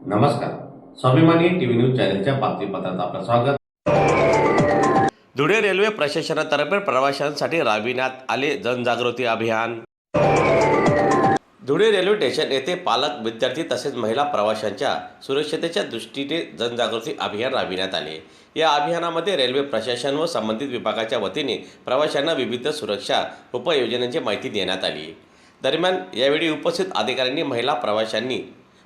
नमस्कार. स्वाभिमानी TV news चॅनलच्या बातमीपत्रात आपलं स्वागत. धुळे रेल्वे प्रशासनातर्फे प्रवाशांसाठी राबविण्यात आले जनजागृती अभियान. धुळे रेल्वे स्टेशन येथे पालक, विद्यार्थी तसेच महिला प्रवाशांच्या सुरक्षतेच्या दृष्टीने जनजागृती अभियान राबविण्यात आले. या अभियानामध्ये रेल्वे प्रशासन व संबंधित विभागाच्या वतीने प्रवाशांना विविध सुरक्षा उपाययोजनांची माहिती देण्यात आली. दरम्यान यावेळी उपस्थित अधिकाऱ्यांनी महिला प्रवाशांनी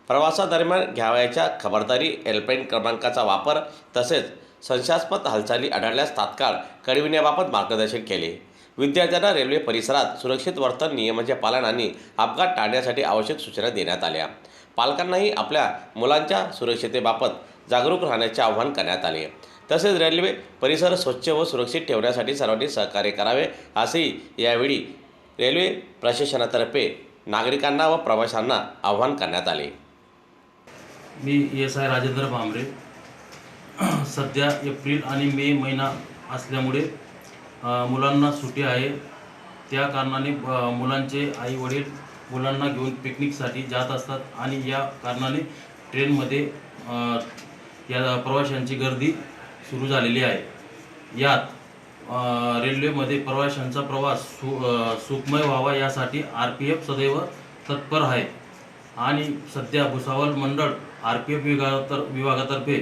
प्रवासादरम्यान घ्यावयाच्या खबरदारी, हेल्पलाईन क्रमांकाचा वापर तसेच संशयास्पद हालचाली आढळल्यास तात्काळ कळविण्याबाबत मार्गदर्शन केले. विद्यार्थ्यांना रेल्वे परिसरात सुरक्षित वर्तन, नियमांचे पालन आणि अपघात टाळण्यासाठी आवश्यक सूचना देण्यात आल्या. पालकांनाही आपल्या मुलांच्या सुरक्षिततेबाबत जागरूक राहण्याचे आवाहन करण्यात आले. तसेच रेल्वे परिसर स्वच्छ व सुरक्षित ठेवण्यासाठी सर्वांनी सहकार्य करावे असेही यावेळी रेल्वे प्रशासनातर्फे नागरिकांना व प्रवाशांना आवाहन करण्यात आले. मी ESI राजेंद्र भांबरे. सध्या एप्रिल आणि मे महिना असल्यामुळे मुलांना सुट्टी आहे. त्या कारणाने मुलांचे आई वडील मुलांना घेऊन पिकनिकसाठी जात असतात आणि या कारणाने ट्रेनमध्ये या प्रवाशांची गर्दी सुरू झालेली आहे. यात रेल्वेमध्ये प्रवाशांचा प्रवास सुखमय व्हावा यासाठी RPF सदैव तत्पर आहे आणि सध्या भुसावळ मंडळ RPF विभागातर्फे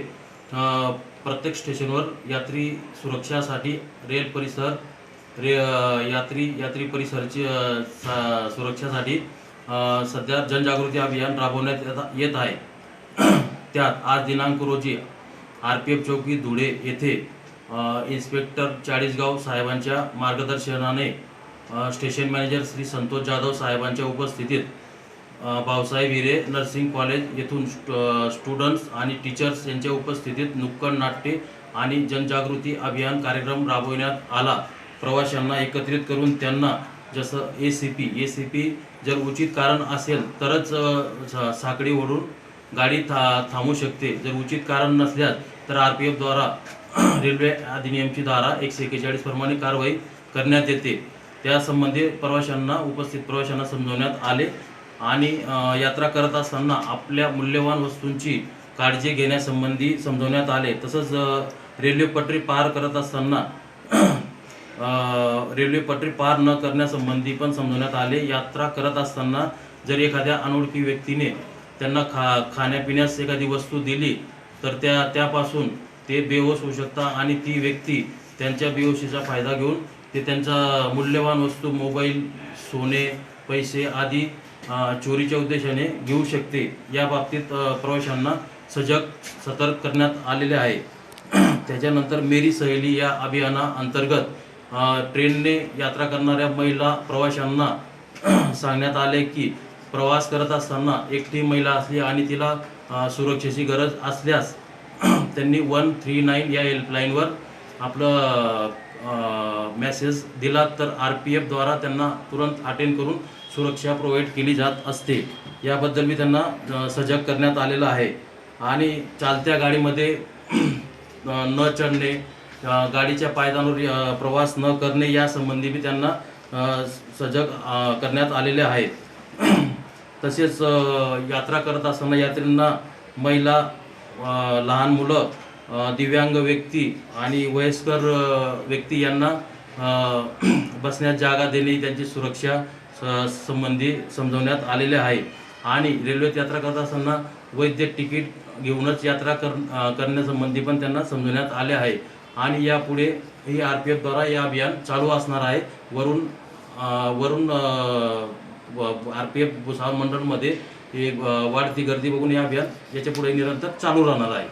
प्रत्येक स्टेशनवर यात्री सुरक्षासाठी रेल परिसर यात्री परिसरची सुरक्षासाठी सध्या जनजागृती अभियान राबवण्यात येत आहे. त्यात आज दिनांक रोजी RPF चौकी धुळे येथे इन्स्पेक्टर चाळीसगाव साहेबांच्या मार्गदर्शनाने स्टेशन मॅनेजर श्री संतोष जाधव साहेबांच्या उपस्थितीत भाऊसाहेब हिरे नर्सिंग कॉलेज येथून स्टुडंट्स आणि टीचर्स यांच्या उपस्थितीत नुक्कड नाट्य आणि जनजागृती अभियान कार्यक्रम राबविण्यात आला. प्रवाशांना एकत्रित करून त्यांना जसं ACP जर उचित कारण असेल तरच साखळी ओढून गाडी थांबू शकते. जर उचित कारण नसल्यास तर RPF द्वारा रेल्वे अधिनियमची धारा 141 प्रमाणे कारवाई करण्यात येते. त्यासंबंधी उपस्थित प्रवाशांना समजवण्यात आले आणि यात्रा करत असताना आपल्या मूल्यवान वस्तूंची काळजी घेण्यासंबंधी समजवण्यात आले. तसंच रेल्वे पटरी पार करत असताना रेल्वे पटरी पार न करण्यासंबंधी पण समजवण्यात आले. यात्रा करत असताना जर एखाद्या अनोळखी व्यक्तीने त्यांना खाण्यापिण्यास एखादी वस्तू दिली तर त्यापासून ते बेहोश होऊ शकतात आणि ती व्यक्ती त्यांच्या बेहोशीचा फायदा घेऊन ते त्यांचा मूल्यवान वस्तू, मोबाईल, सोने, पैसे आदी चोरीच्या उद्देशाने घेऊ शकते. या बाबतीत प्रवाशांना सतर्क करण्यात आलेले आहे. त्याच्यानंतर मेरी सहेली या अभियानाअंतर्गत ट्रेनने यात्रा करणाऱ्या महिला प्रवाशांना सांगण्यात आले की प्रवास करत असताना एकटी महिला असली आणि तिला सुरक्षेची गरज असल्यास त्यांनी 139 या हेल्पलाईनवर आपलं मेसेज दिला तर RPF द्वारा त्यांना तुरंत अटेंड करून सुरक्षा प्रोव्हाइड केली जात असते. याबद्दल मी त्यांना सजग करण्यात आलेलं आहे. आणि चालत्या गाडीमध्ये न चढणे, गाडीच्या पायदानावर प्रवास न करणे यासंबंधी मी त्यांना सजग करण्यात आलेले आहेत. तसेच यात्रा करत असताना यात्रींना महिला, लहान मुलं, दिव्यांग व्यक्ती आणि वयस्कर व्यक्ती यांना बसण्यास जागा देणे, त्यांची सुरक्षा संबंधी समजवण्यात आलेले आहे. आणि रेल्वेत यात्रा करत असताना वैद्यक तिकीट घेऊनच यात्रा करण्यासंबंधी पण त्यांना समजवण्यात आले आहे. आणि यापुढे ही RPF द्वारा हे अभियान चालू असणार आहे. वरून RPF भुसावळ मंडळमध्ये वाढती गर्दी बघून हे अभियान याच्या पुढे निरंतर चालू राहणार आहे.